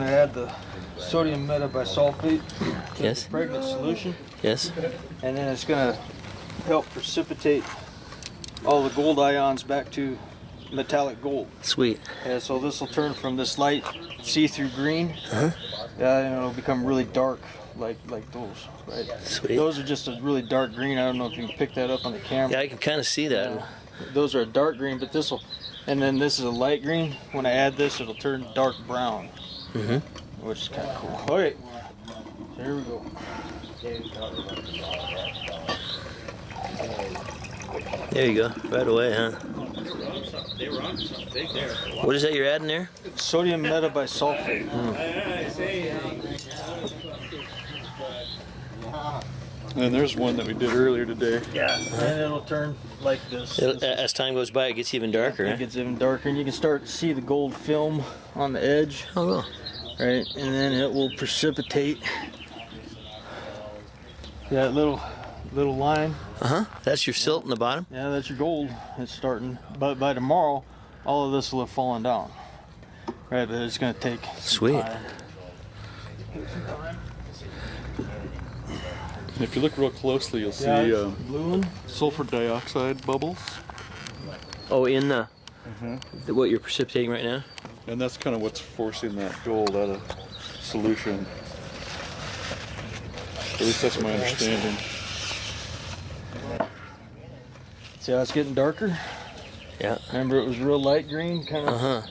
I add the sodium metabisulfate to Yes. the pregnant solution. Yes. And then it's going to help precipitate all the gold ions back to metallic gold. Sweet. And so this will turn from this light see-through green, and it'll become really dark like those, right? Sweet. Those are just a really dark green. I don't know if you can pick that up on the camera. Yeah, I can kind of see that. Those are a dark green, but this will, and then this is a light green. When I add this, it'll turn dark brown, which is kind of cool. Okay, here we go. There you go. Right away, huh? What is that you're adding there? Sodium metabisulfate. And there's one that we did earlier today. Yeah, and it'll turn like this. As time goes by, it gets even darker. It gets even darker, and you can start to see the gold film on the edge. Oh, well. Right, and then it will precipitate that little line. That's your silt in the bottom? Yeah, that's your gold. It's starting, but by tomorrow, all of this will have fallen down. Right, but it's going to take some Sweet. time. And if you look real closely, you'll see blue one. sulfur dioxide bubbles. Oh, in the what you're precipitating right now? And that's kind of what's forcing that gold out of solution. At least that's my understanding. See how it's getting darker? Yeah. Remember, it was real light green, kind of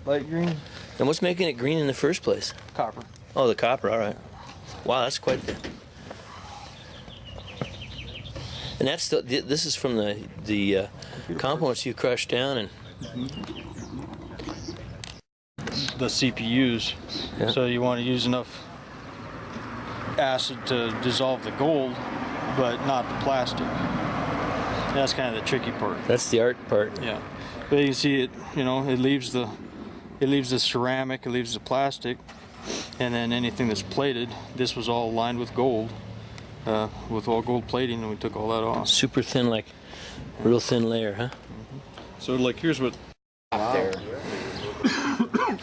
light green. And what's making it green in the first place? Copper. Oh, the copper. All right. Wow, that's quite the. And that's this is from the components you crushed down and. The CPUs. Yeah. So you want to use enough acid to dissolve the gold, but not the plastic. That's kind of the tricky part. That's the art part. Yeah, but you can see it. You know, it leaves the ceramic, it leaves the plastic, and then anything that's plated. This was all lined with gold, with all gold plating, and we took all that off. Super thin, like real thin layer, huh? So like here's what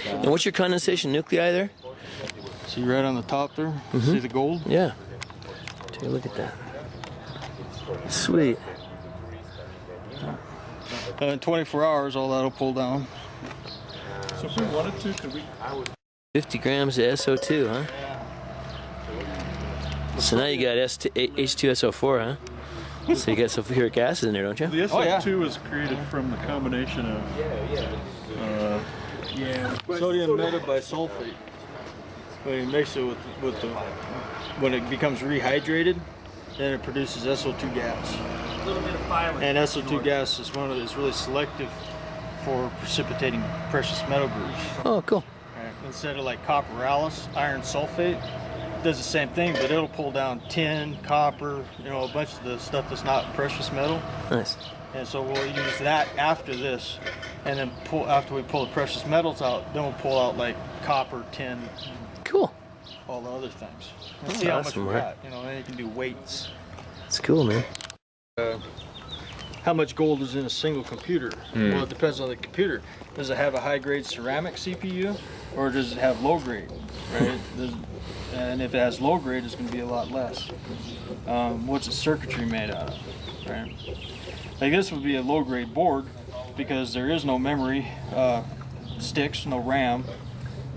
And what's your condensation nuclei there? See right on the top there? See the gold? Yeah. Take a look at that. Sweet. In 24 hours, all that'll pull down. So if we wanted to, could we 50 grams of SO2, huh? So now you got H2SO4, huh? So you got sulfuric acid in there, don't you? The SO2 was created from the combination of Sodium metabisulfate. When you mix it with the, when it becomes rehydrated, then it produces SO2 gas. And SO2 gas is is really selective for precipitating precious metal groups. Oh, cool. Right. Instead of like copperalis, iron sulfate, it does the same thing, but it'll pull down tin, copper, you know, a bunch of the stuff that's not precious metal. Nice. And so we'll use that after this, and then after we pull the precious metals out, then we'll pull out like copper, tin, Cool. all the other things. And see how much awesome, we right? got. You know, then you can do weights. It's cool, man. How much gold is in a single computer? Well, it depends on the computer. Does it have a high-grade ceramic CPU, or does it have low-grade? Right. And if it has low-grade, it's going to be a lot less. What's the circuitry made out of? Right. Like this would be a low-grade board because there is no memory sticks, no RAM.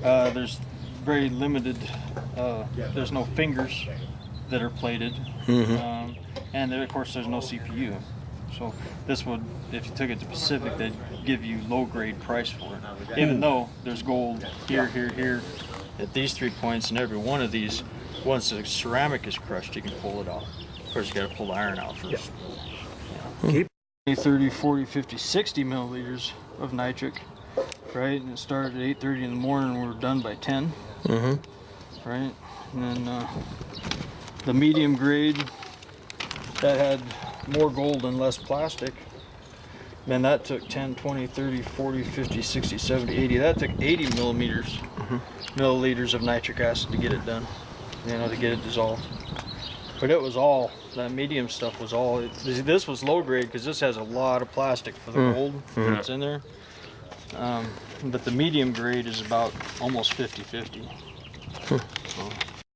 There's very limited. There's no fingers that are plated, and there, of course, there's no CPU. So this would, if you took it to Pacific, they'd give you low-grade price for it. Even though there's gold here, here, here, at these 3 points, and every one of these, once the ceramic is crushed, you can pull it out. Of course, you got to pull the iron out first. Yeah. 30, 40, 50, 60 milliliters of nitric, right? And it started at 8:30 in the morning, and we were done by 10. Right? And then the medium grade that had more gold and less plastic, man, that took 10, 20, 30, 40, 50, 60, 70, 80. That took 80 milliliters of nitric acid to get it done, you know, to get it dissolved. But it was all, that medium stuff was all, this was low grade because this has a lot of plastic for the gold that's in there. but the medium grade is about almost 50-50.